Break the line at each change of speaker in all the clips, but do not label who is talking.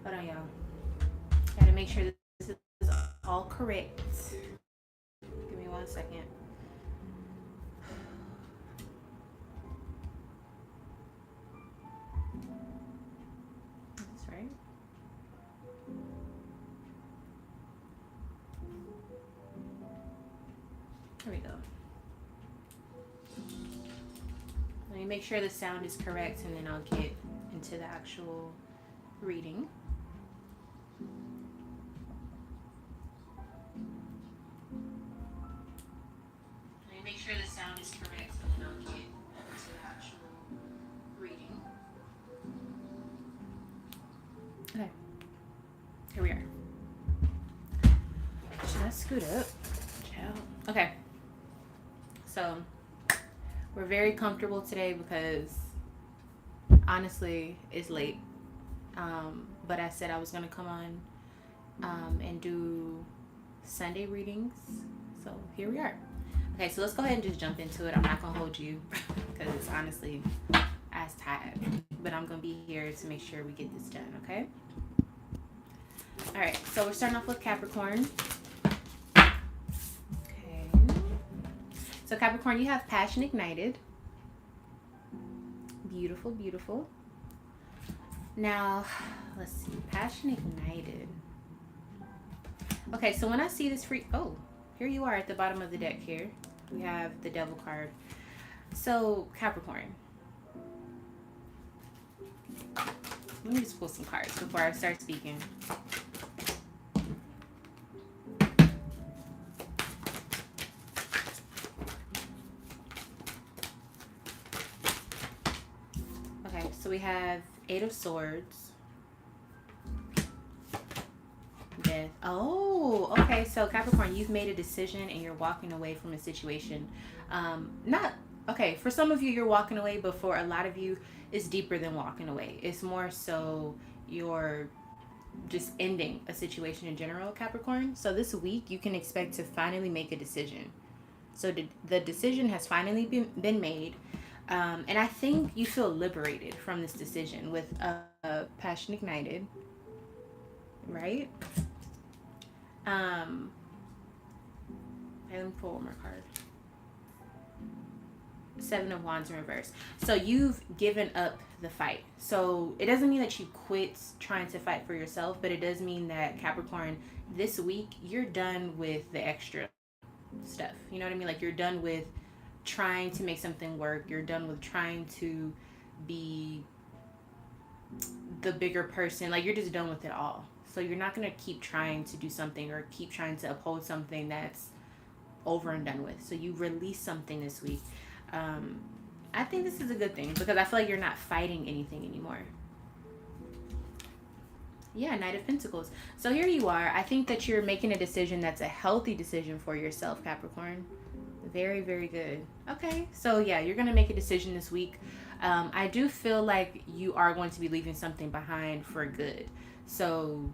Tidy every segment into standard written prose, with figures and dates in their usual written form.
Hold on, y'all. Gotta make sure this is all correct. Give me 1 second. That's right. Here we go. Let me make sure the sound is correct and then I'll get into the actual reading. Let me make sure the sound is correct and then I'll get into the actual reading. Okay, here we are. Should I scoot up? Okay, so we're very comfortable today because honestly it's late. But I said I was gonna come on and do Sunday readings, so here we are. Okay, so let's go ahead and just jump into it. I'm not gonna hold you because honestly I'm tired, but I'm gonna be here to make sure we get this done. Okay. All right, so we're starting off with Capricorn. So Capricorn, you have passion ignited. Beautiful, beautiful. Now, let's see. Passion ignited. Okay, so when I see this here you are at the bottom of the deck here. We have the Devil card. So, Capricorn. Let me just pull some cards before I start speaking. So we have Eight of Swords, Death. Oh, okay. So Capricorn, you've made a decision and you're walking away from a situation. Not okay. For some of you, you're walking away, but for a lot of you, it's deeper than walking away. It's more so you're just ending a situation in general, Capricorn. So this week, you can expect to finally make a decision. So the decision has finally been made. And I think you feel liberated from this decision with passion ignited, right? Okay, let me pull one more card. Seven of Wands in reverse. So you've given up the fight. So it doesn't mean that you quit trying to fight for yourself, but it does mean that Capricorn, this week, you're done with the extra stuff. You know what I mean? Like you're done with trying to make something work. You're done with trying to be the bigger person. Like you're just done with it all. So you're not going to keep trying to do something or keep trying to uphold something that's over and done with. So you release something this week. I think this is a good thing because I feel like you're not fighting anything anymore. Yeah, Knight of Pentacles. So here you are. I think that you're making a decision that's a healthy decision for yourself, Capricorn. Very, very good. Okay, so yeah, you're going to make a decision this week. I do feel like you are going to be leaving something behind for good. So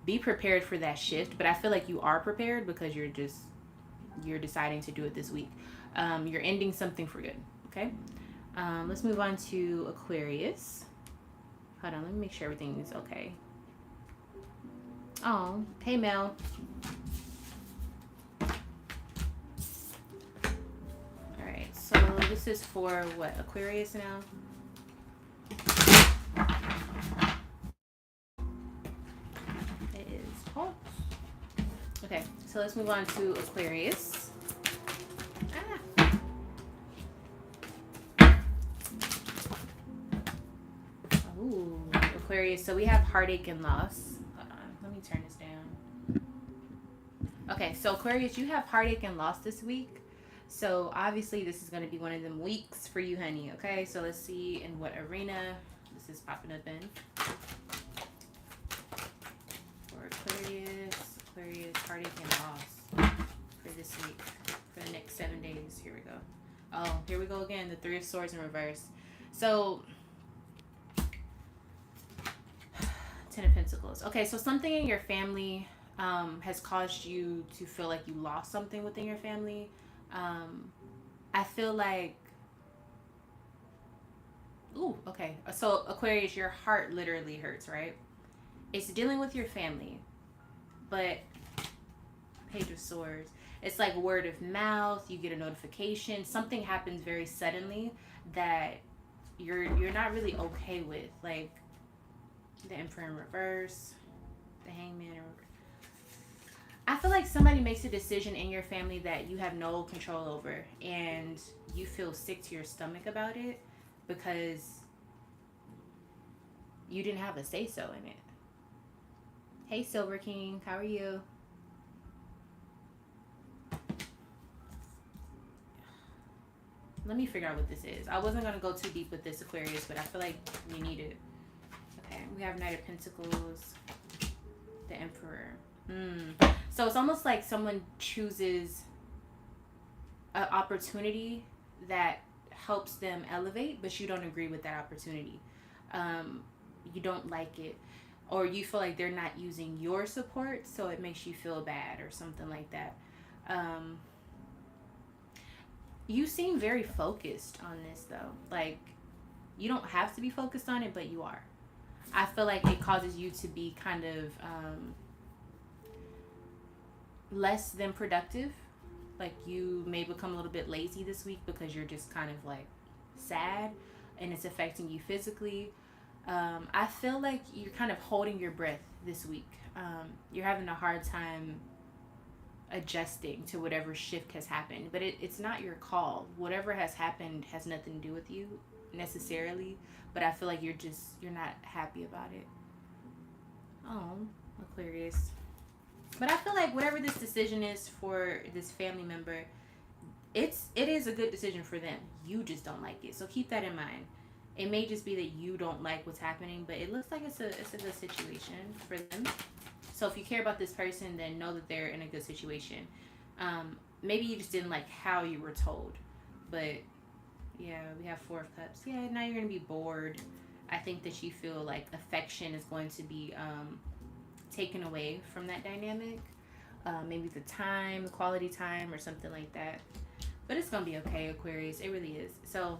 be prepared for that shift. But I feel like you are prepared because you're deciding to do it this week. You're ending something for good. Okay. Let's move on to Aquarius. Hold on, let me make sure everything is okay. Oh, hey Mel. Alright, so this is for what? Aquarius now? It is. Oh. Okay, so let's move on to Aquarius. Ooh, Aquarius. So we have heartache and loss. Hold on. Let me turn this down. Okay, so Aquarius, you have heartache and loss this week. So obviously this is going to be one of them weeks for you, honey. Okay, so let's see in what arena this is popping up in. For Aquarius, heartache and loss for this week. For the next 7 days. Here we go. Oh, here we go again. The Three of Swords in reverse. So... Ten of Pentacles. Okay, so something in your family has caused you to feel like you lost something within your family. I feel like... Ooh, okay. So Aquarius, your heart literally hurts, right? It's dealing with your family, but Page of Swords. It's like word of mouth. You get a notification. Something happens very suddenly that you're not really okay with. Like the Emperor in reverse, the Hangman in reverse. I feel like somebody makes a decision in your family that you have no control over, and you feel sick to your stomach about it because you didn't have a say so in it. Hey, Silver King, how are you? Let me figure out what this is. I wasn't gonna go too deep with this, Aquarius, but I feel like we need it. Okay, we have Knight of Pentacles, the Emperor. So it's almost like someone chooses an opportunity that helps them elevate, but you don't agree with that opportunity. You don't like it, or you feel like they're not using your support, so it makes you feel bad or something like that. You seem very focused on this though. Like, you don't have to be focused on it, but you are. I feel like it causes you to be kind of less than productive. Like, you may become a little bit lazy this week because you're just kind of like sad and it's affecting you physically. I feel like you're kind of holding your breath this week. You're having a hard time adjusting to whatever shift has happened, but it's not your call. Whatever has happened has nothing to do with you necessarily, but I feel like you're not happy about it. Oh, Aquarius. But I feel like whatever this decision is for this family member, it is a good decision for them. You just don't like it, so keep that in mind. It may just be that you don't like what's happening, but it looks like it's a good situation for them. So if you care about this person, then know that they're in a good situation. Maybe you just didn't like how you were told, but yeah, we have Four of Cups. Yeah, now you're gonna be bored. I think that you feel like affection is going to be taken away from that dynamic. Maybe the time, the quality time, or something like that. But it's gonna be okay, Aquarius. It really is. So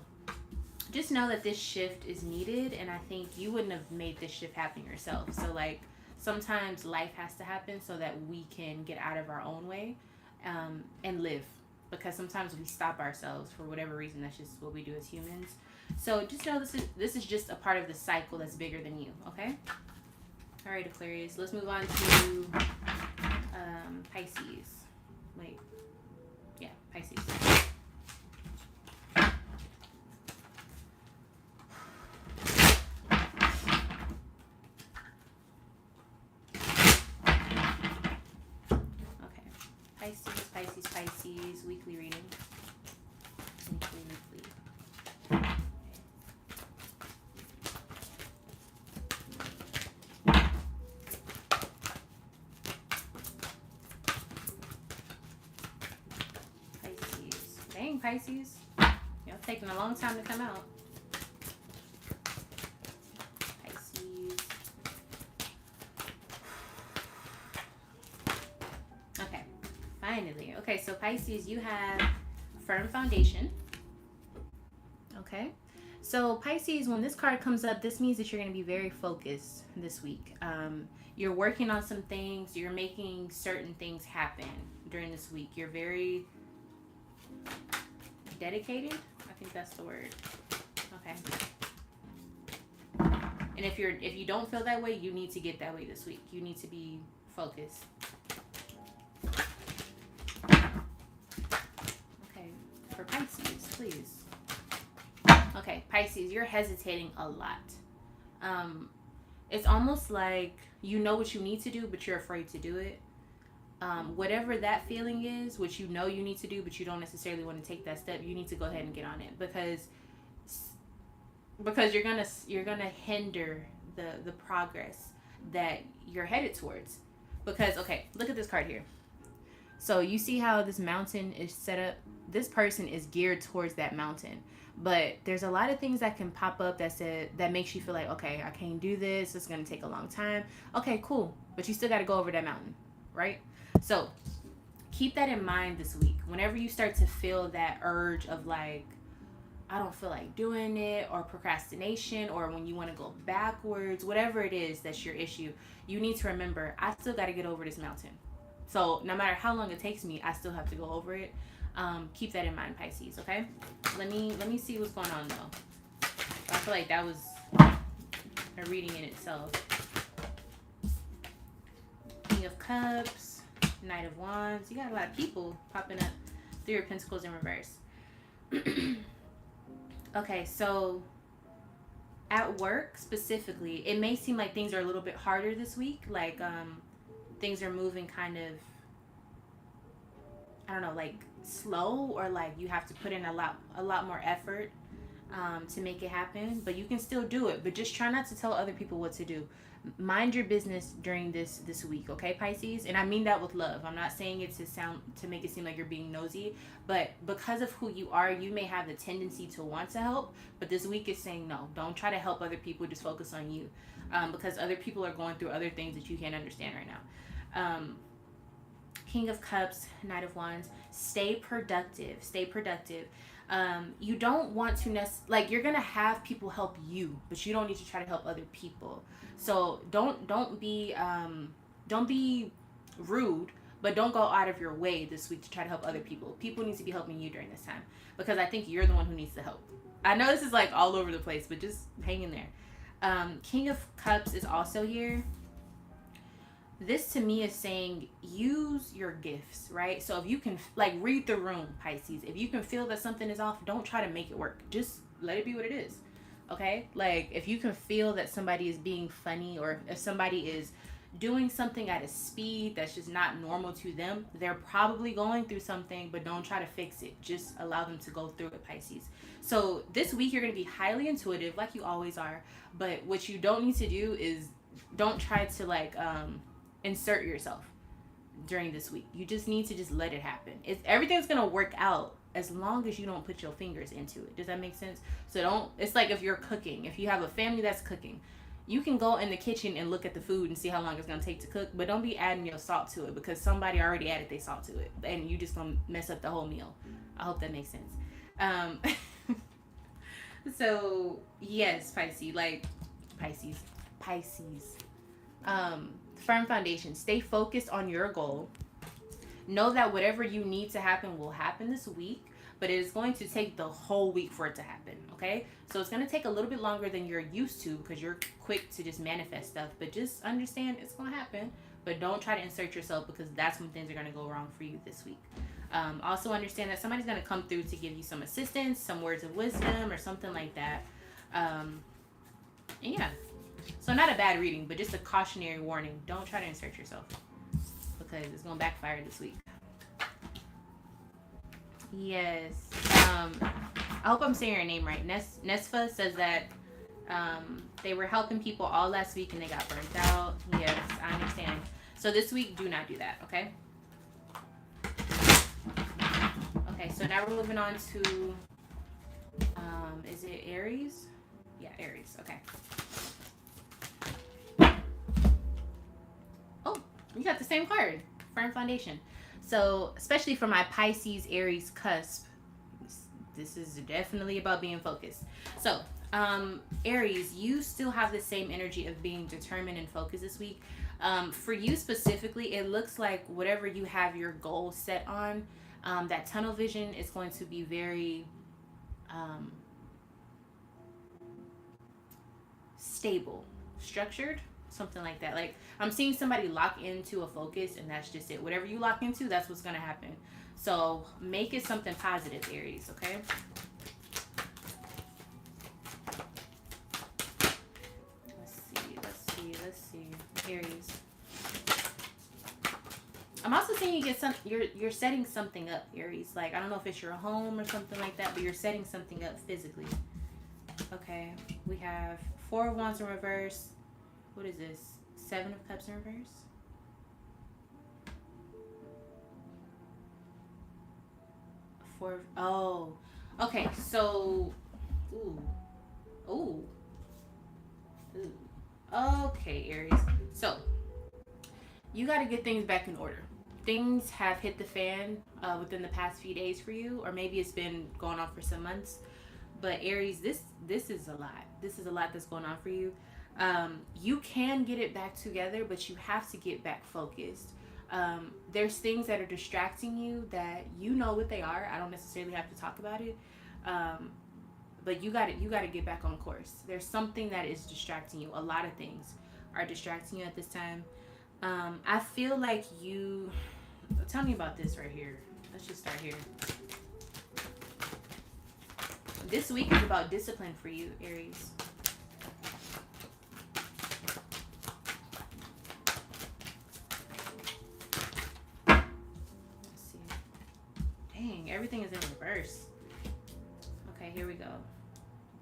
just know that this shift is needed, and I think you wouldn't have made this shift happen yourself. So like, sometimes life has to happen so that we can get out of our own way and live, because sometimes we stop ourselves for whatever reason. That's just what we do as humans. So just know this is just a part of the cycle that's bigger than you. Okay. All right, Aquarius. Let's move on to Pisces. Wait. Yeah, Pisces. Pisces, weekly reading. Weekly. Pisces. Dang, Pisces. Y'all taking a long time to come out. Pisces. Okay. Finally. Okay, so Pisces, you have firm foundation. Okay. So Pisces, when this card comes up, this means that you're going to be very focused this week. You're working on some things. You're making certain things happen during this week. You're very dedicated. I think that's the word. Okay. And if you don't feel that way, you need to get that way this week. You need to be focused. For Pisces, please. Okay, Pisces, you're hesitating a lot. It's almost like you know what you need to do, but you're afraid to do it. Whatever that feeling is, which you know you need to do, but you don't necessarily want to take that step, you need to go ahead and get on it, because you're gonna hinder the progress that you're headed towards. Because okay, look at this card here. So you see how this mountain is set up? This person is geared towards that mountain. But there's a lot of things that can pop up that makes you feel like, okay, I can't do this. It's going to take a long time. Okay, cool. But you still got to go over that mountain, right? So keep that in mind this week. Whenever you start to feel that urge of like, I don't feel like doing it, or procrastination, or when you want to go backwards, whatever it is that's your issue, you need to remember, I still got to get over this mountain. So no matter how long it takes me, I still have to go over it. Keep that in mind, Pisces. Okay. Let me see what's going on though. I feel like that was a reading in itself. King of Cups, Knight of Wands. You got a lot of people popping up. Three of Pentacles in reverse. Okay, so at work specifically, it may seem like things are a little bit harder this week. Like things are moving kind of, I don't know, like slow, or like you have to put in a lot more effort to make it happen. But you can still do it. But just try not to tell other people what to do. Mind your business during this week, okay, Pisces? And I mean that with love. I'm not saying it to make it seem like you're being nosy, but because of who you are, you may have the tendency to want to help, but this week is saying no. Don't try to help other people. Just focus on you, because other people are going through other things that you can't understand right now. King of Cups, Knight of Wands. Stay productive. Stay productive. You don't want to like, you're gonna have people help you, but you don't need to try to help other people. So don't be rude, but don't go out of your way this week to try to help other people. People need to be helping you during this time, because I think you're the one who needs the help. I know this is like all over the place, but just hang in there. King of Cups is also here. This to me is saying use your gifts, right? So if you can like read the room, Pisces, if you can feel that something is off, don't try to make it work. Just let it be what it is. Okay? Like if you can feel that somebody is being funny, or if somebody is doing something at a speed that's just not normal to them, they're probably going through something, but don't try to fix it. Just allow them to go through it, Pisces. So this week you're going to be highly intuitive like you always are, but what you don't need to do is don't try to like insert yourself during this week. You just need to just let it happen. Everything's gonna work out as long as you don't put your fingers into it. Does that make sense? So don't, it's like if you're cooking, if you have a family that's cooking, you can go in the kitchen and look at the food and see how long it's gonna take to cook, but don't be adding your salt to it, because somebody already added their salt to it and you just gonna mess up the whole meal. I hope that makes sense. So yes, Pisces, firm foundation. Stay focused on your goal. Know that whatever you need to happen will happen this week, but it is going to take the whole week for it to happen, okay? So it's going to take a little bit longer than you're used to, because you're quick to just manifest stuff, but just understand it's going to happen, but don't try to insert yourself, because that's when things are going to go wrong for you this week. Also understand that somebody's going to come through to give you some assistance, some words of wisdom, or something like that. And yeah. So not a bad reading, but just a cautionary warning. Don't try to insert yourself, because it's going to backfire this week. Yes. I hope I'm saying your name right. Nesfa says that they were helping people all last week and they got burnt out. Yes, I understand. So this week, do not do that, okay? Okay, so now we're moving on to, is it Aries? Yeah, Aries, okay. You got the same card, firm foundation. So especially for my Pisces Aries cusp, this is definitely about being focused. So Aries, you still have the same energy of being determined and focused this week. For you specifically, it looks like whatever you have your goal set on, that tunnel vision is going to be very stable, structured, something like that. Like I'm seeing somebody lock into a focus, and that's just it. Whatever you lock into, that's what's going to happen. So make it something positive, Aries, okay? Let's see. Aries. I'm also seeing you get you're setting something up, Aries. Like, I don't know if it's your home or something like that, but you're setting something up physically. Okay, we have 4 of Wands in reverse. What is this? 7 of Cups in reverse. Oh, okay. So, ooh. Okay, Aries. So, you got to get things back in order. Things have hit the fan within the past few days for you, or maybe it's been going on for some months. But Aries, this is a lot. This is a lot that's going on for you. You can get it back together, but you have to get back focused. There's things that are distracting you that you know what they are. I don't necessarily have to talk about it. Um, but you got to get back on course. There's something that is distracting you. A lot of things are distracting you at this time. I feel like you. Tell me about this right here. Let's just start here. This week is about discipline for you, Aries. Let's see. Dang, everything is in reverse. Okay, here we go.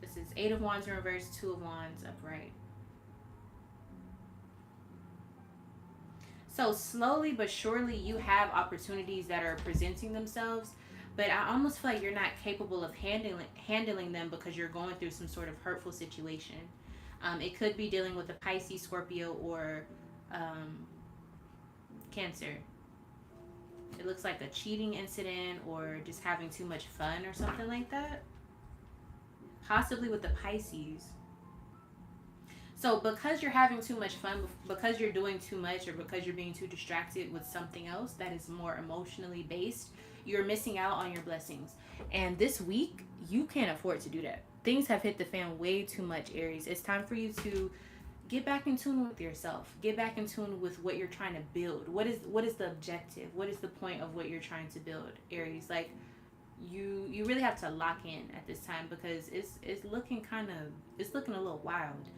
This is Eight of Wands in reverse, Two of Wands upright. So slowly but surely you have opportunities that are presenting themselves, but I almost feel like you're not capable of handling them because you're going through some sort of hurtful situation. It could be dealing with a Pisces, Scorpio, or um, Cancer. It looks like a cheating incident or just having too much fun or something like that. Possibly with the Pisces. So because you're having too much fun, because you're doing too much, or because you're being too distracted with something else that is more emotionally based, you're missing out on your blessings. And this week, you can't afford to do that. Things have hit the fan way too much, Aries. It's time for you to get back in tune with yourself. Get back in tune with what you're trying to build. What is the objective? What is the point of what you're trying to build, Aries? Like you really have to lock in at this time because it's looking it's looking a little wild.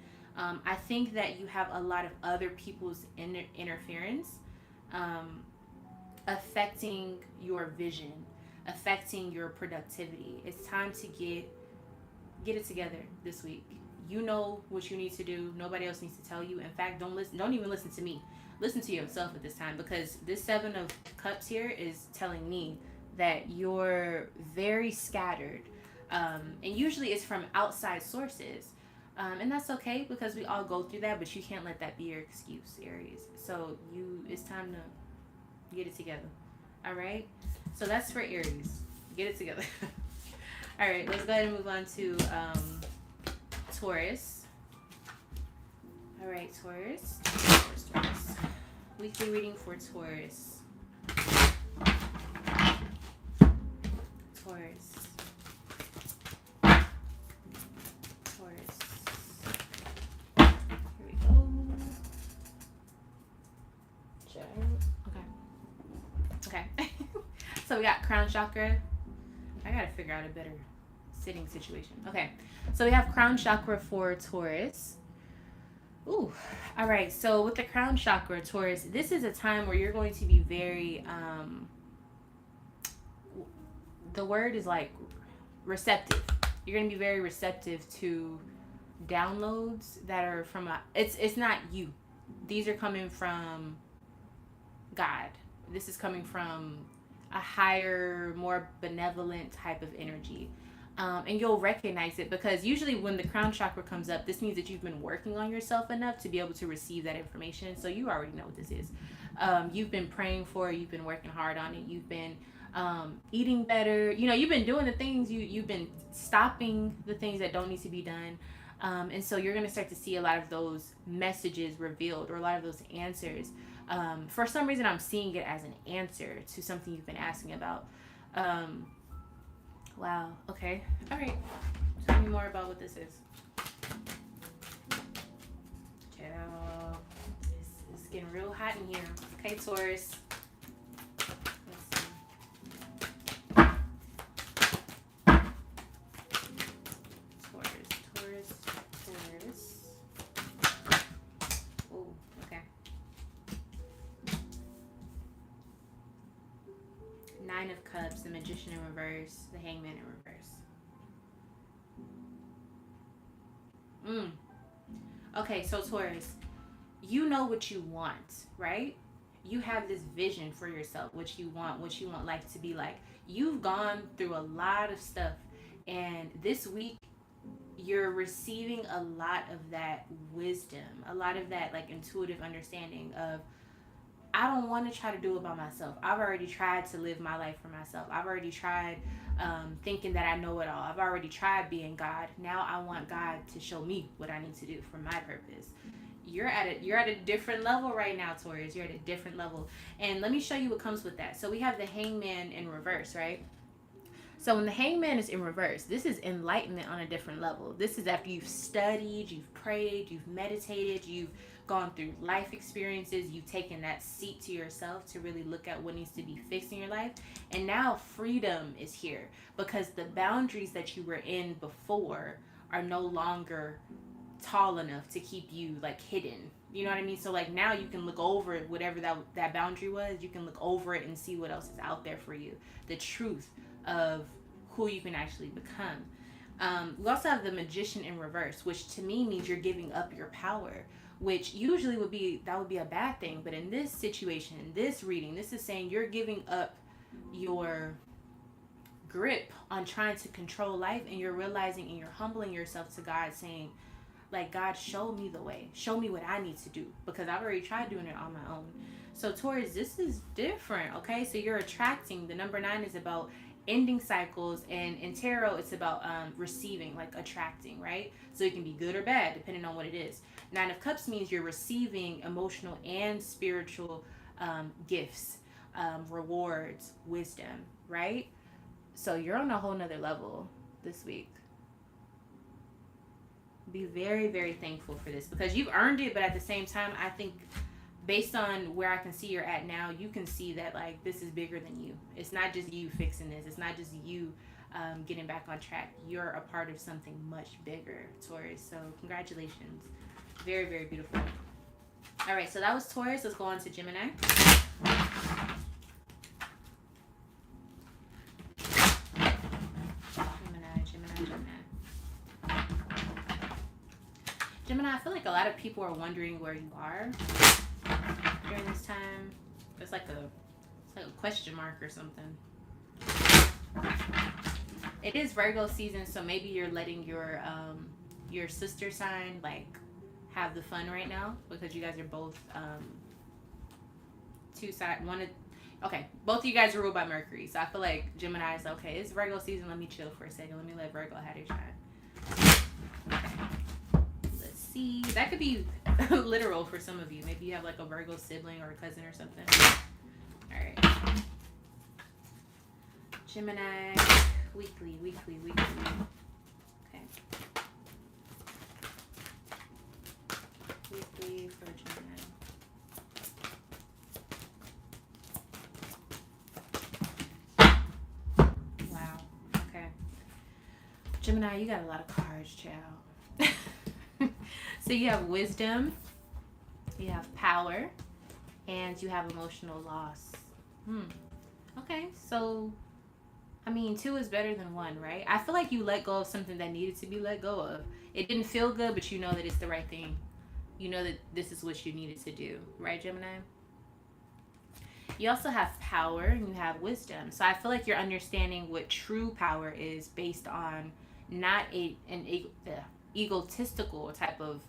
I think that you have a lot of other people's interference um, affecting your vision, affecting your productivity. It's time to get it together this week. You know what you need to do. Nobody else needs to tell you. In fact, don't listen. Don't even listen to me. Listen to yourself at this time because this Seven of Cups here is telling me that you're very scattered, and usually it's from outside sources. And that's okay because we all go through that, but you can't let that be your excuse, Aries. So it's time to get it together. All right. So that's for Aries. Get it together. All right. Let's go ahead and move on to Taurus. All right, Taurus. Taurus. Weekly reading for Taurus. Taurus. Okay. So we got crown chakra. I gotta figure out a better sitting situation. Okay. So we have crown chakra for Taurus. Ooh. All right. So with the crown chakra, Taurus, this is a time where you're going to be very, the word is like receptive. You're going to be very receptive to downloads that are from it's not you. These are coming from God. This is coming from a higher, more benevolent type of energy. And you'll recognize it because usually when the crown chakra comes up, this means that you've been working on yourself enough to be able to receive that information. So you already know what this is. You've been praying for it. You've been working hard on it. You've been eating better. You've been doing the things. You've been stopping the things that don't need to be done. And so you're going to start to see a lot of those messages revealed or a lot of those answers. For some reason, I'm seeing it as an answer to something you've been asking about. Wow. Okay. All right. Tell me more about what this is. Child. It's getting real hot in here. Okay, Taurus. Let's see. Taurus. Oh, okay. Nine of Cups, the Magician in reverse, the Hangman in reverse. Okay, so Taurus, you know what you want, right? You have this vision for yourself, what you want life to be like. You've gone through a lot of stuff, and this week you're receiving a lot of that wisdom, a lot of that like intuitive understanding of I don't want to try to do it by myself. I've already tried to live my life for myself. I've already tried thinking that I know it all. I've already tried being God. Now I want God to show me what I need to do for my purpose. You're at a different level right now, Taurus. You're at a different level. And let me show you what comes with that. So we have the Hangman in reverse, right? So when the Hangman is in reverse, this is enlightenment on a different level. This is after you've studied, you've prayed, you've meditated, you've gone through life experiences, you've taken that seat to yourself to really look at what needs to be fixed in your life. And now freedom is here because the boundaries that you were in before are no longer tall enough to keep you like hidden. You know what I mean? So like now you can look over whatever that boundary was. You can look over it and see what else is out there for you. The truth of who you can actually become. We also have the Magician in reverse, which to me means you're giving up your power, which usually would be a bad thing. But in this situation, in this reading, this is saying you're giving up your grip on trying to control life, and you're realizing and you're humbling yourself to God, saying, like, God, show me the way. Show me what I need to do because I've already tried doing it on my own. So Taurus, this is different, okay? So you're attracting. The number 9 is about ending cycles, and in tarot it's about receiving, like attracting, right? So it can be good or bad depending on what it is. 9 of Cups means you're receiving emotional and spiritual gifts, rewards, wisdom, right? So you're on a whole nother level this week. Be very, very thankful for this because you've earned it, but at the same time, I think based on where I can see you're at now, you can see that like this is bigger than you. It's not just you fixing this. It's not just you getting back on track. You're a part of something much bigger, Taurus. So congratulations. Very, very beautiful. All right, so that was Taurus. Let's go on to Gemini. Gemini, I feel like a lot of people are wondering where you are during this time. It's like a question mark or something. It is Virgo season, so maybe you're letting your sister sign like have the fun right now because you guys are both both of you guys are ruled by Mercury. So I feel like Gemini is okay. It's Virgo season. Let me chill for a second. Let me let Virgo have their shine. Okay. See, that could be literal for some of you. Maybe you have like a Virgo sibling or a cousin or something. All right. Gemini, weekly. Okay. Weekly for Gemini. Wow. Okay. Gemini, you got a lot of cards, child. So you have wisdom, you have power, and you have emotional loss. Okay, so, I mean, 2 is better than 1, right? I feel like you let go of something that needed to be let go of. It didn't feel good, but you know that it's the right thing. You know that this is what you needed to do, right, Gemini? You also have power and you have wisdom. So I feel like you're understanding what true power is based on not an egotistical type of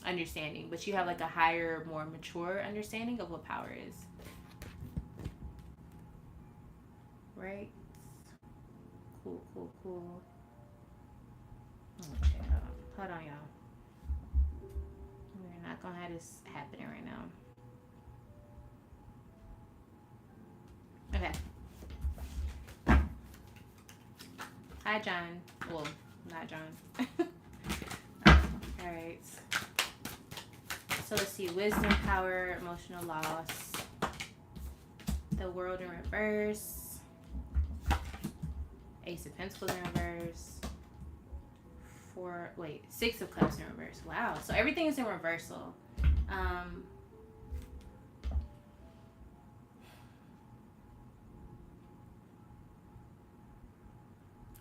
understanding, but you have like a higher, more mature understanding of what power is. Right? Cool. Okay, hold on, y'all. We're not gonna have this happening right now. Okay. Hi, John. Well, not John. All right. So let's see. Wisdom, power, emotional loss. The World in reverse. Ace of Pentacles in reverse. 6 of Cups in reverse. Wow. So everything is in reversal.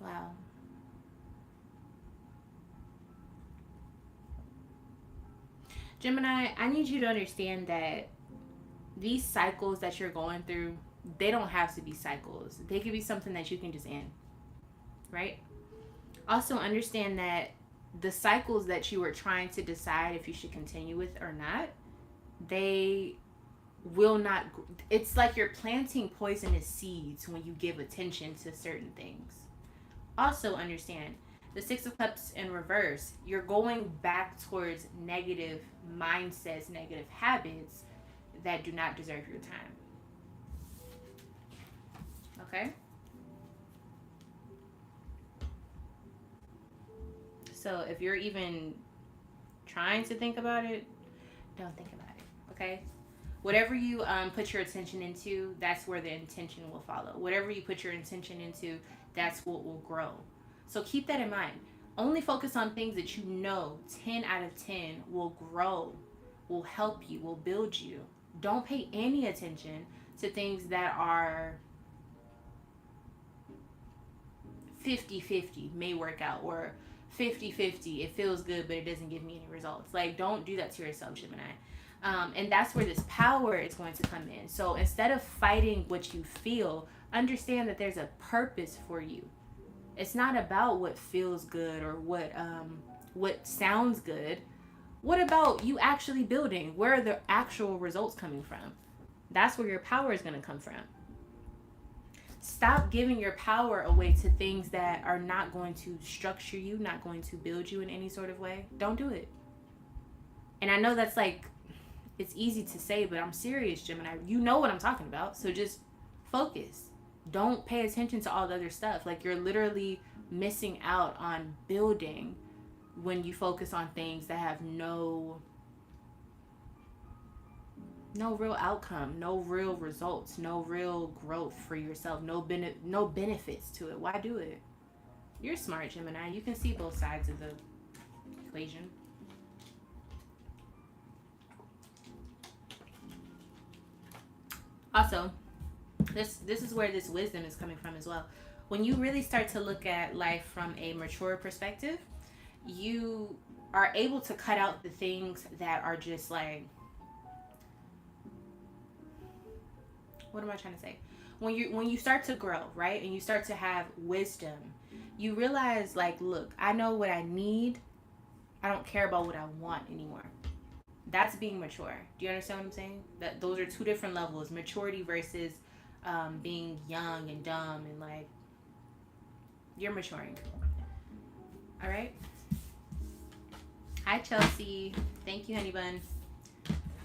Wow. Gemini, I need you to understand that these cycles that you're going through, they don't have to be cycles. They could be something that you can just end, right? Also understand that the cycles that you were trying to decide if you should continue with or not, they will not, it's like you're planting poisonous seeds when you give attention to certain things. Also understand the Six of Cups in reverse, you're going back towards negative mindsets, negative habits that do not deserve your time. Okay? So if you're even trying to think about it, don't think about it. Okay? Whatever you put your attention into, that's where the intention will follow. Whatever you put your intention into, that's what will grow. So keep that in mind. Only focus on things that you know 10 out of 10 will grow, will help you, will build you. Don't pay any attention to things that are 50-50, may work out, or 50-50, it feels good, but it doesn't give me any results. Like, don't do that to yourself, Gemini. And that's where this power is going to come in. So instead of fighting what you feel, understand that there's a purpose for you. It's not about what feels good or what sounds good. What about you actually building? Where are the actual results coming from? That's where your power is going to come from. Stop giving your power away to things that are not going to structure you, not going to build you in any sort of way. Don't do it. And I know that's like, it's easy to say, but I'm serious, Gemini. You know what I'm talking about. So just focus. Don't pay attention to all the other stuff. Like, you're literally missing out on building when you focus on things that have no real outcome, no real results, no real growth for yourself, no benefits to it. Why do it? You're smart, Gemini. You can see both sides of the equation. Also, this is where this wisdom is coming from as well. When you really start to look at life from a mature perspective, you are able to cut out the things that are just like, what am I trying to say? When you start to grow, right, and you start to have wisdom, you realize, like, look, I know what I need. I don't care about what I want anymore. That's being mature. Do you understand what I'm saying? That those are two different levels. Maturity versus being young and dumb and like, you're maturing. All right. Hi, Chelsea. Thank you, honey bun.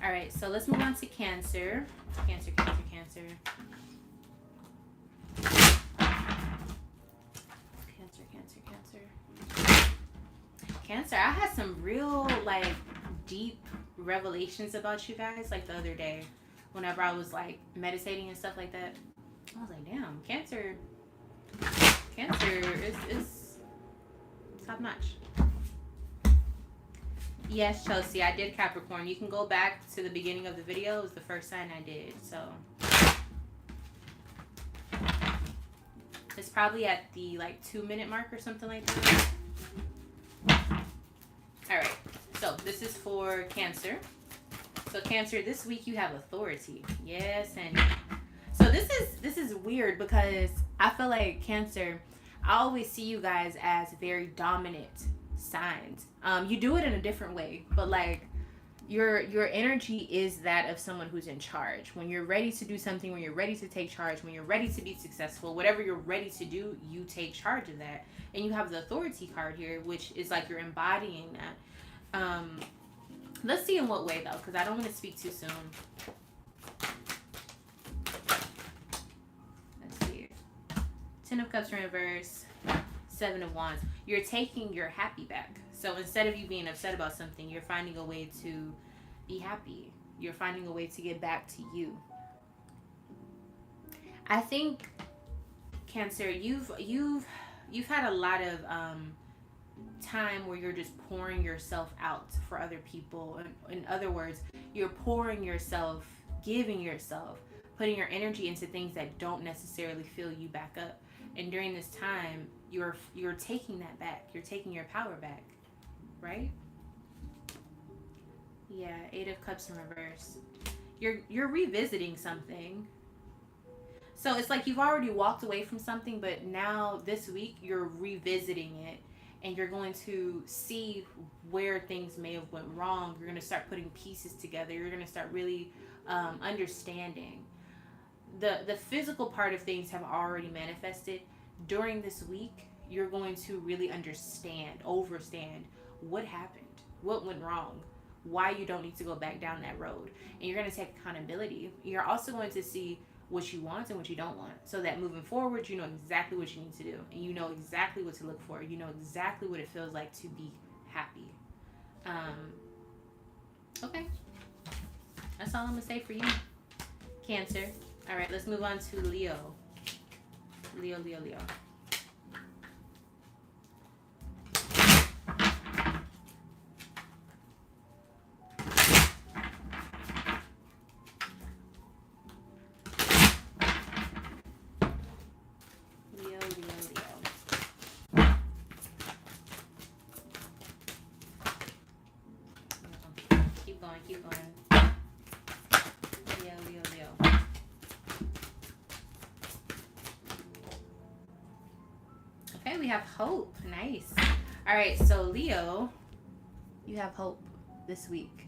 All right, so let's move on to Cancer. Cancer. Cancer, I had some real, like, deep revelations about you guys, like, the other day. Whenever I was, like, meditating and stuff like that. I was like, damn, Cancer is top notch. Yes, Chelsea, I did Capricorn. You can go back to the beginning of the video. It was the first sign I did, so. It's probably at the, like, 2-minute mark or something like that. All right, so this is for Cancer. So Cancer, this week you have authority. Yes, and so this is weird because I feel like Cancer, I always see you guys as very dominant signs. You do it in a different way, but like your energy is that of someone who's in charge. When you're ready to do something, when you're ready to take charge, when you're ready to be successful, whatever you're ready to do, you take charge of that. And you have the authority card here, which is like you're embodying that. Let's see in what way though, because I don't want to speak too soon. Let's see. 10 of Cups in reverse, 7 of Wands. You're taking your happy back. So instead of you being upset about something, you're finding a way to be happy. You're finding a way to get back to you. I think, Cancer, you've had a lot of time where you're just pouring yourself out for other people. In other words, you're pouring yourself, giving yourself, putting your energy into things that don't necessarily fill you back up. And during this time, you're taking that back. You're taking your power back, right? Yeah, 8 of Cups in reverse. You're revisiting something. So it's like you've already walked away from something, but now this week you're revisiting it, and you're going to see where things may have went wrong. You're going to start putting pieces together. You're going to start really understanding. The physical part of things have already manifested. During this week, you're going to really overstand what happened, what went wrong, why you don't need to go back down that road. And you're going to take accountability. You're also going to see what you want and what you don't want, so that moving forward, you know exactly what you need to do, and you know exactly what to look for. You know exactly what it feels like to be happy. Okay, that's all I'm gonna say for you, Cancer. All right, let's move on to Leo. Leo. Keep going. Leo. Okay, we have hope. Nice. All right, so Leo, you have hope this week.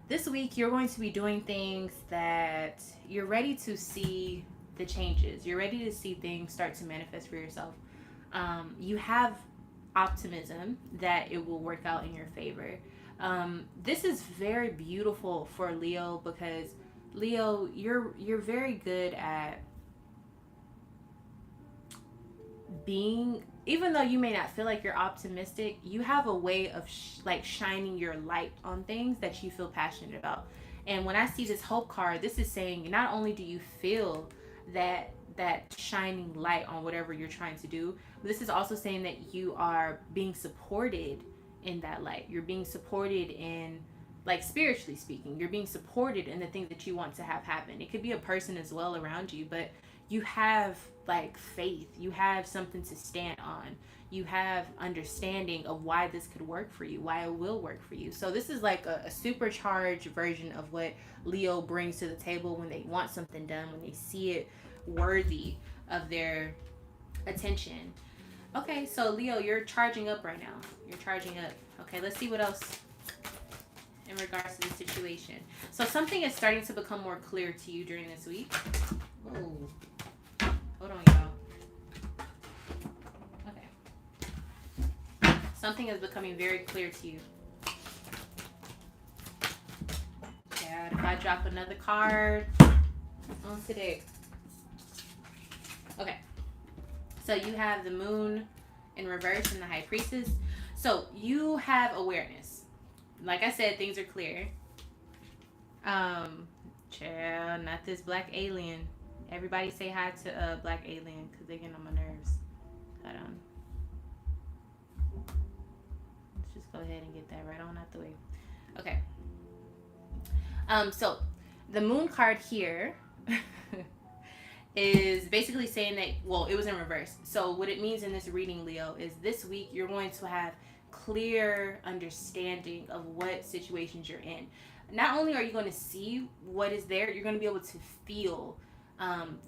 This week, you're going to be doing things that you're ready to see the changes. You're ready to see things start to manifest for yourself. You have optimism that it will work out in your favor. This is very beautiful for Leo, because Leo, you're very good at being, even though you may not feel like you're optimistic, you have a way of shining your light on things that you feel passionate about. And when I see this hope card, this is saying not only do you feel that shining light on whatever you're trying to do, but this is also saying that you are being supported in that light. You're being supported in, like, spiritually speaking, you're being supported in the things that you want to have happen. It could be a person as well around you, but you have like faith, you have something to stand on, you have understanding of why this could work for you, why it will work for you. So this is like a supercharged version of what Leo brings to the table when they want something done, when they see it worthy of their attention. Okay, so Leo, you're charging up right now. You're charging up. Okay, let's see what else in regards to the situation. So something is starting to become more clear to you during this week. Whoa. Hold on, y'all. Okay. Something is becoming very clear to you. Yeah, if I drop another card on today. Okay. So you have the Moon in reverse and the High Priestess. So you have awareness. Like I said, things are clear. Child, not this black alien. Everybody say hi to black alien, because they're getting on my nerves. Hold on. Let's just go ahead and get that right on out the way. Okay. So the Moon card here is basically saying that, well, it was in reverse. So what it means in this reading, Leo, is this week you're going to have clear understanding of what situations you're in. Not only are you going to see what is there, you're going to be able to feel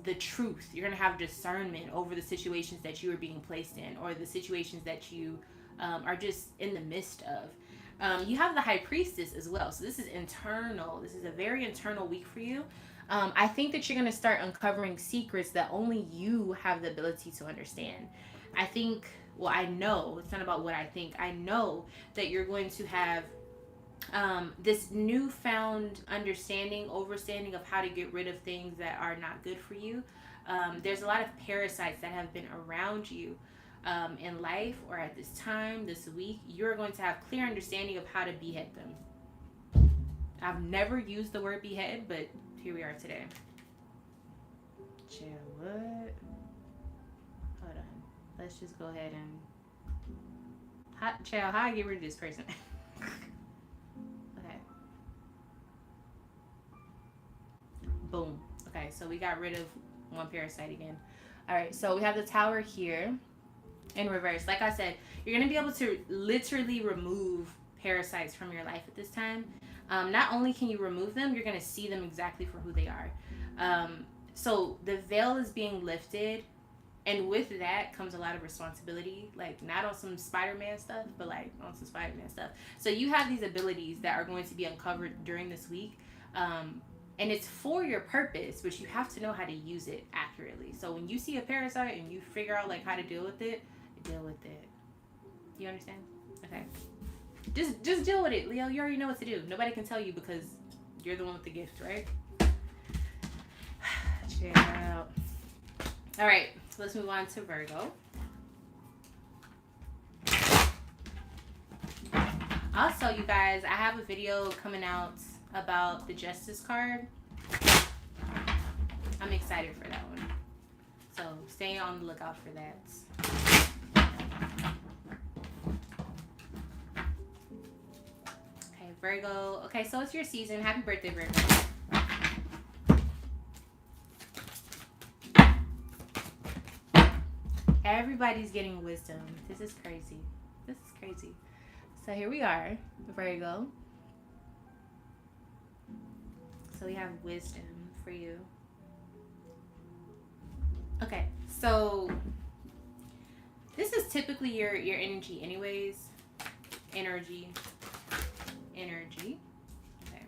the truth. You're going to have discernment over the situations that you are being placed in, or the situations that you are just in the midst of. You have the High Priestess as well. So this is internal. This is a very internal week for you. I think that you're going to start uncovering secrets that only you have the ability to understand. I think, well, I know, it's not about what I think. I know that you're going to have this newfound overstanding of how to get rid of things that are not good for you. There's a lot of parasites that have been around you in life, or at this time, this week. You're going to have clear understanding of how to behead them. I've never used the word behead, but here we are today. Chill, what? Hold on. Let's just go ahead and... How I get rid of this person? Okay. Boom. Okay, so we got rid of one parasite again. Alright, so we have the Tower here in reverse. Like I said, you're going to be able to literally remove parasites from your life at this time. Not only can you remove them, you're going to see them exactly for who they are. So the veil is being lifted, and with that comes a lot of responsibility, like not on some Spider-Man stuff, but like on some Spider-Man stuff. So you have these abilities that are going to be uncovered during this week. And it's for your purpose, but you have to know how to use it accurately. So when you see a parasite and you figure out like how to deal with it, deal with it. You understand? Okay. Just deal with it, Leo. You already know what to do. Nobody can tell you because you're the one with the gift, right? Chill out. All right, so let's move on to Virgo. Also, you guys, I have a video coming out about the Justice card. I'm excited for that one. So stay on the lookout for that. Okay, Virgo. Okay, so it's your season. Happy birthday, Virgo. Everybody's getting wisdom. This is crazy. This is crazy. So here we are, Virgo. So we have wisdom for you. Okay, so this is typically your energy anyways. Energy. Okay.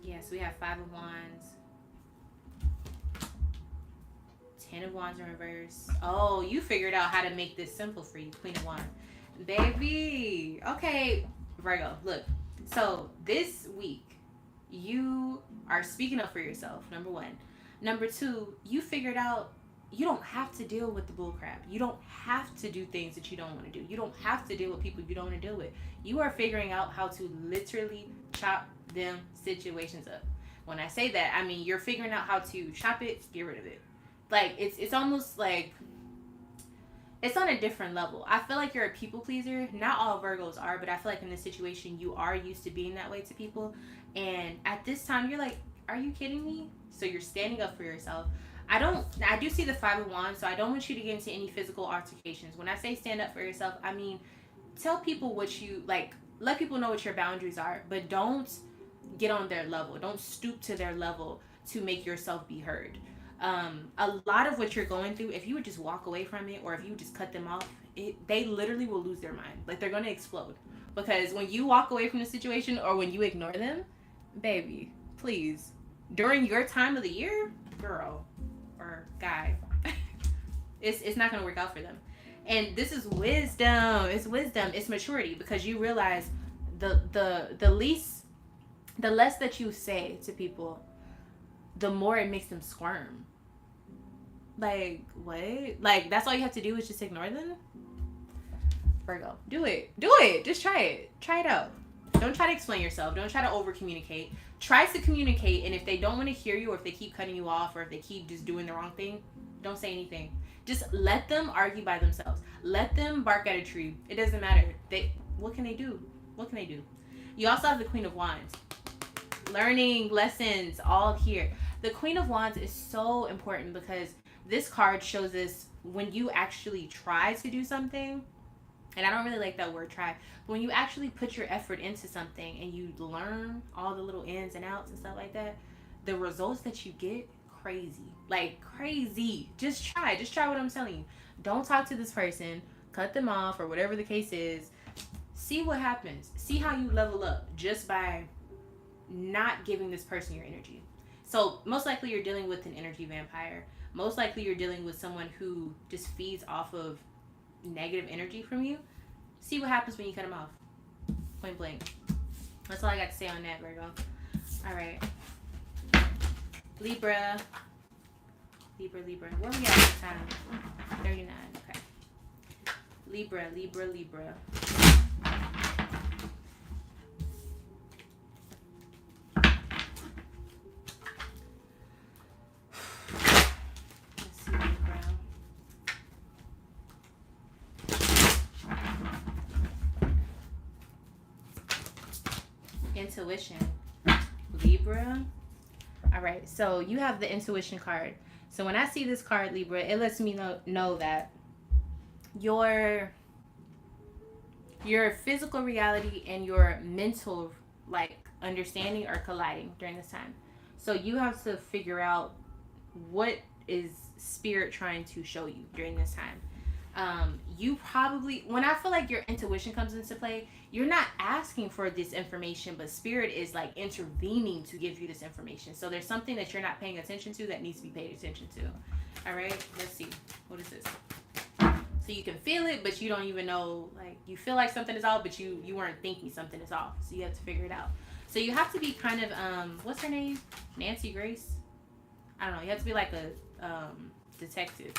Yes, we have 5 of Wands. 10 of Wands in reverse. Oh, you figured out how to make this simple for you, Queen of Wands. Baby. Okay, Virgo, look. So this week, you are speaking up for yourself, number 1. Number 2, you figured out you don't have to deal with the bullcrap. You don't have to do things that you don't want to do. You don't have to deal with people you don't want to deal with. You are figuring out how to literally chop them situations up. When I say that, I mean you're figuring out how to chop it, get rid of it. Like, it's almost like it's on a different level. I feel like you're a people pleaser. Not all Virgos are, but I feel like in this situation you are used to being that way to people. And at this time you're like, are you kidding me? So you're standing up for yourself. I do see the 5 of Wands, so I don't want you to get into any physical altercations. When I say stand up for yourself, I mean tell people what you like, let people know what your boundaries are, but don't get on their level. Don't stoop to their level to make yourself be heard. A lot of what you're going through, if you would just walk away from it or if you would just cut them off, they literally will lose their mind. Like, they're going to explode. Because when you walk away from the situation or when you ignore them, baby, please, during your time of the year, girl or guy, it's not going to work out for them. And this is wisdom. It's wisdom. It's maturity, because you realize the less that you say to people, the more it makes them squirm. Like, what? Like, that's all you have to do is just ignore them? Virgo, do it. Just try it. Try it out. Don't try to explain yourself. Don't try to over communicate. Try to communicate, and if they don't want to hear you, or if they keep cutting you off, or if they keep just doing the wrong thing, don't say anything. Just let them argue by themselves. Let them bark at a tree. It doesn't matter. What can they do? What can they do? You also have the Queen of Wands. Learning lessons all here. The Queen of Wands is so important because this card shows us when you actually try to do something, and I don't really like that word try, but when you actually put your effort into something and you learn all the little ins and outs and stuff like that, the results that you get, crazy. Like, crazy. Just try what I'm telling you. Don't talk to this person, cut them off, or whatever the case is. See what happens. See how you level up just by not giving this person your energy. So most likely you're dealing with an energy vampire. Most likely you're dealing with someone who just feeds off of negative energy from you. See what happens when you cut them off. Point blank. That's all I got to say on that, Virgo. All right. Libra. Where we at this time? 39. Okay. Libra. Intuition. Libra. All right, so you have the intuition card. So when I see this card, Libra, it lets me know that your physical reality and your mental understanding are colliding during this time. So you have to figure out what is spirit trying to show you during this time. You probably, when I feel like your intuition comes into play, you're not asking for this information, but spirit is like intervening to give you this information. So there's something that you're not paying attention to that needs to be paid attention to. All right, let's see. What is this? So you can feel it, but you don't even know, like, you feel like something is off, but you weren't thinking something is off. So you have to figure it out. So you have to be kind of, what's her name? Nancy Grace? I don't know. You have to be like a detective,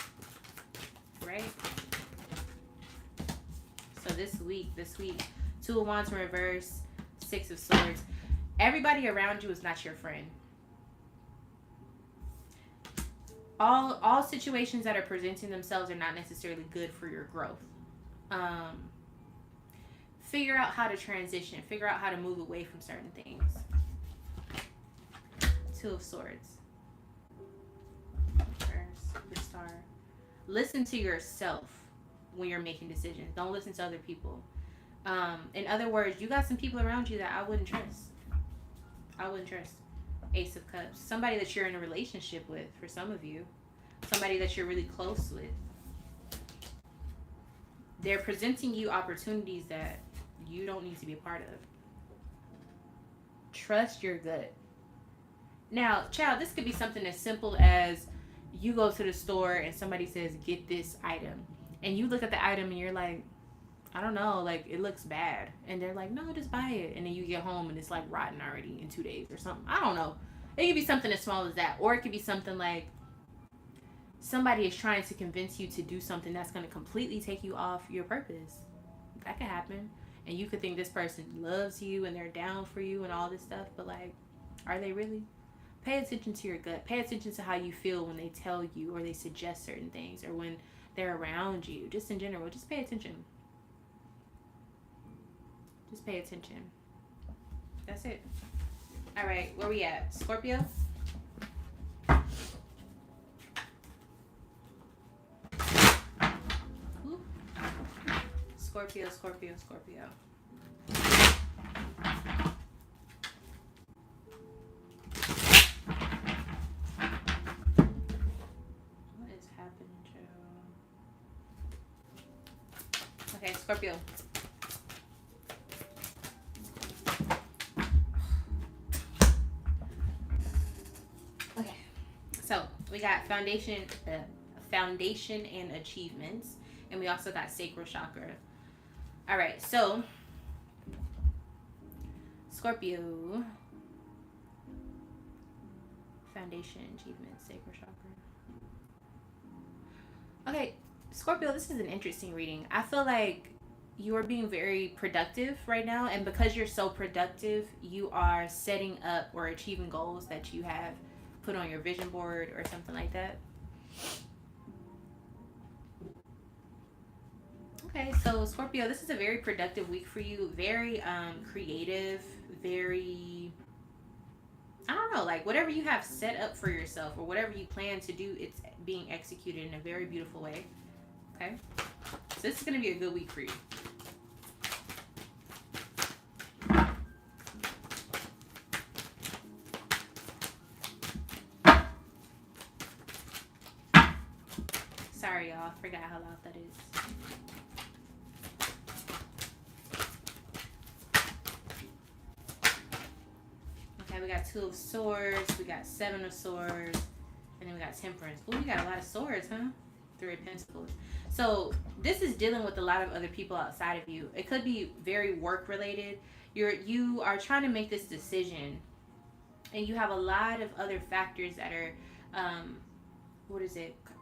right? So this week, Two of Wands in reverse, Six of Swords. Everybody around you is not your friend. All situations that are presenting themselves are not necessarily good for your growth. Figure out how to transition. Figure out how to move away from certain things. Two of Swords. Superstar. Listen to yourself when you're making decisions. Don't listen to other people. In other words, you got some people around you that I wouldn't trust. Ace of Cups. Somebody that you're in a relationship with, for some of you. Somebody that you're really close with. They're presenting you opportunities that you don't need to be a part of. Trust your gut. Now, child, this could be something as simple as you go to the store and somebody says, get this item. And you look at the item and you're like, I don't know, like, it looks bad. And they're like, no, just buy it. And then you get home and it's like rotten already in 2 days or something. I don't know. It could be something as small as that. Or it could be something like somebody is trying to convince you to do something that's going to completely take you off your purpose. That could happen. And you could think this person loves you and they're down for you and all this stuff. But, like, are they really? Pay attention to your gut. Pay attention to how you feel when they tell you or they suggest certain things or when they're around you. Just in general, just pay attention. Just pay attention. That's it. All right, where we at? Scorpio? Ooh. Scorpio. What is happening, Joe? Okay, Scorpio. So we got foundation and achievements, and we also got sacral chakra. All right, so Scorpio, foundation, achievements, sacral chakra. Okay, Scorpio, this is an interesting reading. I feel like you are being very productive right now, and because you're so productive, you are setting up or achieving goals that you have put on your vision board or something like that. Okay, so Scorpio, this is a very productive week for you. Very creative, very, I don't know, like whatever you have set up for yourself or whatever you plan to do, it's being executed in a very beautiful way. Okay, so this is going to be a good week for you. Sorry, y'all. I forgot how loud that is. Okay, we got Two of Swords. We got Seven of Swords. And then we got Temperance. Oh, we got a lot of swords, huh? Three of Pentacles. So this is dealing with a lot of other people outside of you. It could be very work related. You are trying to make this decision. And you have a lot of other factors that are,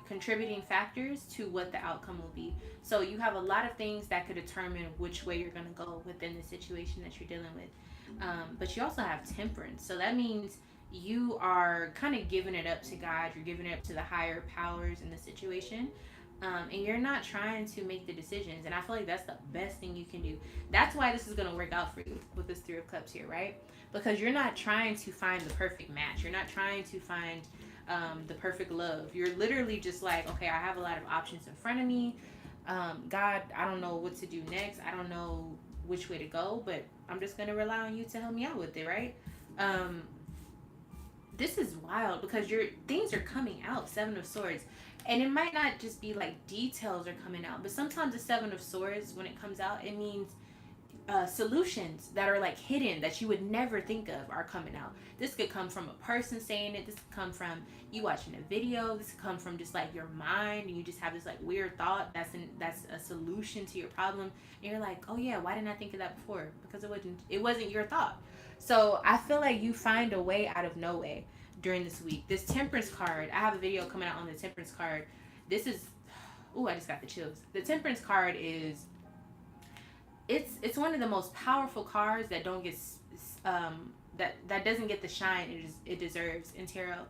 contributing factors to what the outcome will be. So you have a lot of things that could determine which way you're going to go within the situation that you're dealing with. But you also have Temperance. So that means you are kind of giving it up to God. You're giving it up to the higher powers in the situation. And you're not trying to make the decisions. And I feel like that's the best thing you can do. That's why this is going to work out for you with this Three of Cups here, right? Because you're not trying to find the perfect match. You're not trying to find the perfect love. You're literally just like, okay, I have a lot of options in front of me. God, I don't know what to do next. I don't know which way to go, but I'm just going to rely on you to help me out with it, right? this is wild because your things are coming out. Seven of Swords. And it might not just be like details are coming out, but sometimes the Seven of Swords, when it comes out, it means solutions that are like hidden that you would never think of are coming out. This could come from a person saying it. This could come from you watching a video. This could come from just like your mind, and you just have this like weird thought that's a solution to your problem, and you're like, oh yeah, why didn't I think of that before? Because it wasn't your thought. So I feel like you find a way out of no way during this week. This Temperance card, I have a video coming out on the Temperance card. This is, oh, I just got the chills. The Temperance card is it's one of the most powerful cards that don't get that doesn't get the shine it deserves in tarot,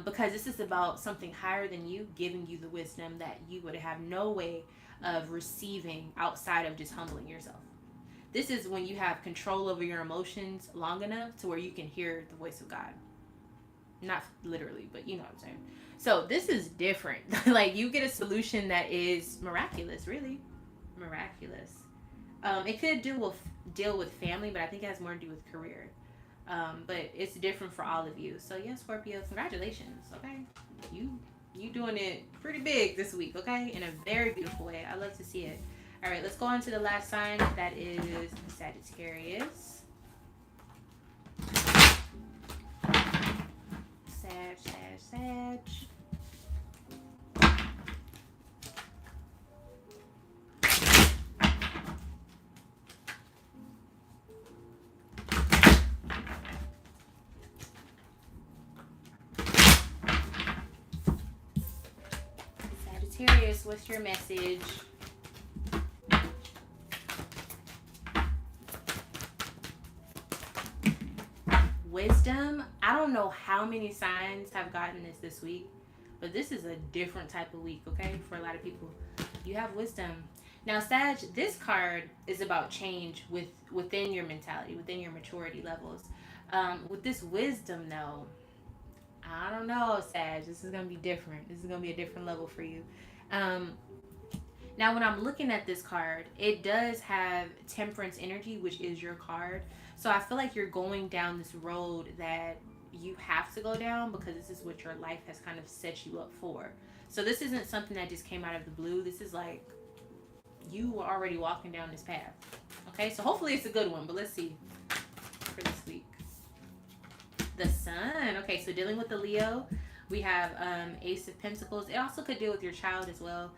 because this is about something higher than you giving you the wisdom that you would have no way of receiving outside of just humbling yourself. This is when you have control over your emotions long enough to where you can hear the voice of God. Not literally, but you know what I'm saying. So this is different. Like you get a solution that is miraculous, really miraculous. It could deal with family, but I think it has more to do with career. But it's different for all of you. So yeah, Scorpio, congratulations. Okay, you doing it pretty big this week. Okay, in a very beautiful way. I love to see it. All right, let's go on to the last sign. That is Sagittarius. Sag. Sagittarius, what's your message? Wisdom. I don't know how many signs have gotten this week, but this is a different type of week, okay? For a lot of people, you have wisdom. Now, Sag, this card is about change within your mentality, within your maturity levels. With this wisdom, though, I don't know, Sag. This is gonna be different. This is gonna be a different level for you. Um, Now, when I'm looking at this card, it does have Temperance energy, which is your card. So I feel like you're going down this road that you have to go down because this is what your life has kind of set you up for. So this isn't something that just came out of the blue. This is like you were already walking down this path. Okay, so hopefully it's a good one, but let's see for this week. The Sun. Okay, so dealing with the Leo, we have Ace of Pentacles. It also could deal with your child as well.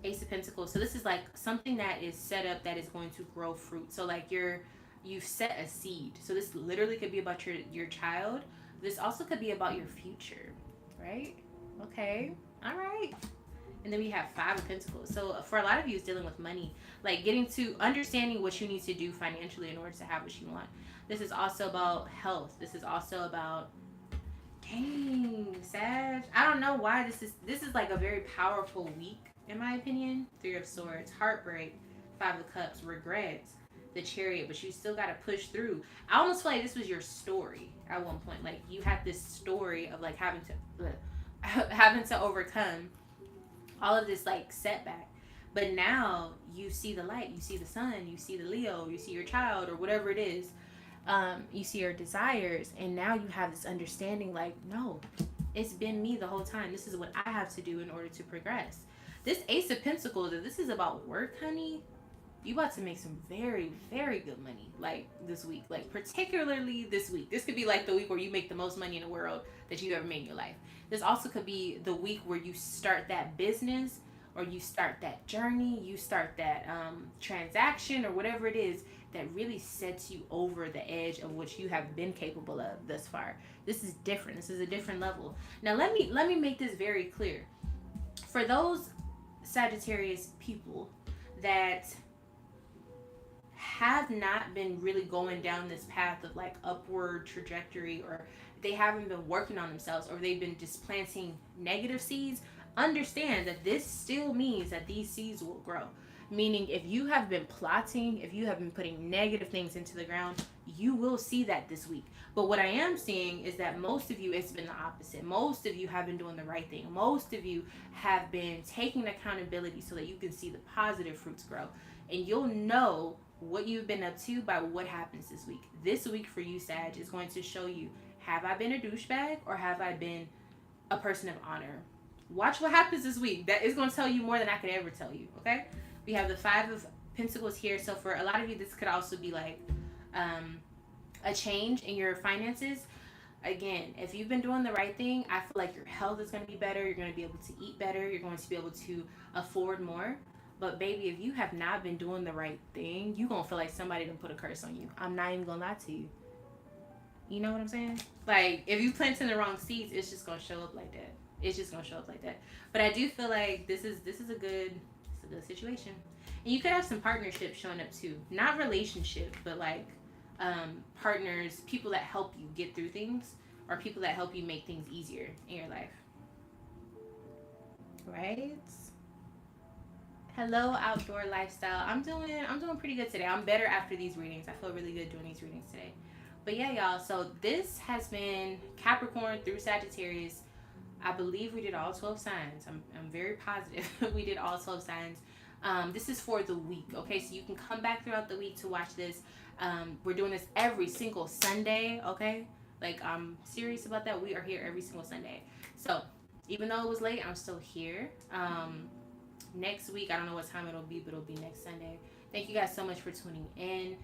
Ace of Pentacles. So this is like something that is set up that is going to grow fruit. So like you've set a seed. So this literally could be about your child. This also could be about your future, right? Okay. All right. And then we have Five of Pentacles. So for a lot of you, it's dealing with money, like getting to understanding what you need to do financially in order to have what you want. This is also about health. This is also about, dang, Sag. I don't know why this is like a very powerful week in my opinion. Three of Swords, heartbreak, Five of Cups, regrets, the Chariot, but you still got to push through. I almost feel like this was your story at one point. Like you had this story of like having to overcome all of this like setback. But now you see the light, you see the sun, you see the Leo, you see your child or whatever it is. You see your desires, and now you have this understanding like, no, it's been me the whole time. This is what I have to do in order to progress. This Ace of Pentacles, if this is about work, honey, you about to make some very, very good money like this week. Like particularly this week. This could be like the week where you make the most money in the world that you ever made in your life. This also could be the week where you start that business or you start that journey, you start that transaction or whatever it is that really sets you over the edge of what you have been capable of thus far. This is different. This is a different level. Now let me make this very clear. For those Sagittarius people that have not been really going down this path of like upward trajectory, or they haven't been working on themselves, or they've been just planting negative seeds, understand that this still means that these seeds will grow. Meaning if you have been plotting, if you have been putting negative things into the ground, you will see that this week. But what I am seeing is that most of you, it's been the opposite. Most of you have been doing the right thing. Most of you have been taking accountability so that you can see the positive fruits grow. And you'll know what you've been up to by what happens this week. This week for you, Sag, is going to show you Have I been a douchebag or have I been a person of honor? Watch what happens this week. That is going to tell you more than I could ever tell you, okay? We have the Five of Pentacles here. So for a lot of you, this could also be like a change in your finances. Again, if you've been doing the right thing, I feel like your health is going to be better. You're going to be able to eat better. You're going to be able to afford more. But baby, if you have not been doing the right thing, you're going to feel like somebody done put a curse on you. I'm not even going to lie to you. You know what I'm saying? Like, if you planting the wrong seeds, it's just going to show up like that. It's just going to show up like that. But I do feel like this is a good situation. And you could have some partnerships showing up too. Not relationship, but like partners, people that help you get through things, or people that help you make things easier in your life. Right? Hello, outdoor lifestyle. I'm doing pretty good today. I'm better after these readings. I feel really good doing these readings today. But yeah, y'all, so this has been Capricorn through Sagittarius. I believe we did all 12 signs. I'm very positive we did all 12 signs. This is for the week, okay? So you can come back throughout the week to watch this. We're doing this every single Sunday, okay? Like, I'm serious about that. We are here every single Sunday. So even though it was late, I'm still here. Next week, I don't know what time it'll be, but it'll be next Sunday. Thank you guys so much for tuning in.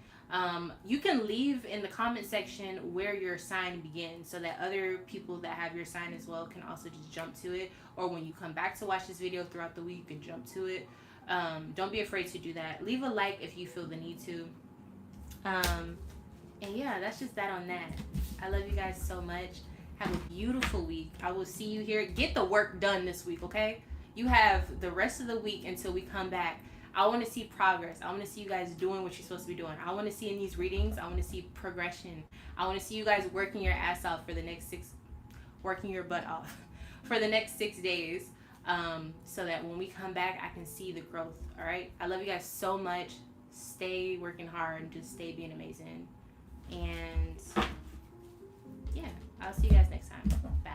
You can leave in the comment section where your sign begins so that other people that have your sign as well can also just jump to it. Or when you come back to watch this video throughout the week, you can jump to it. Don't be afraid to do that. Leave a like if you feel the need to. And yeah, that's just that on that. I love you guys so much. Have a beautiful week. I will see you here. Get the work done this week, okay? You have the rest of the week until we come back. I want to see progress. I want to see you guys doing what you're supposed to be doing. I want to see in these readings, I want to see progression. I want to see you guys working your ass off for the next working your butt off for the next 6 days. So that when we come back, I can see the growth. All right. I love you guys so much. Stay working hard and just stay being amazing. And yeah, I'll see you guys next time. Bye.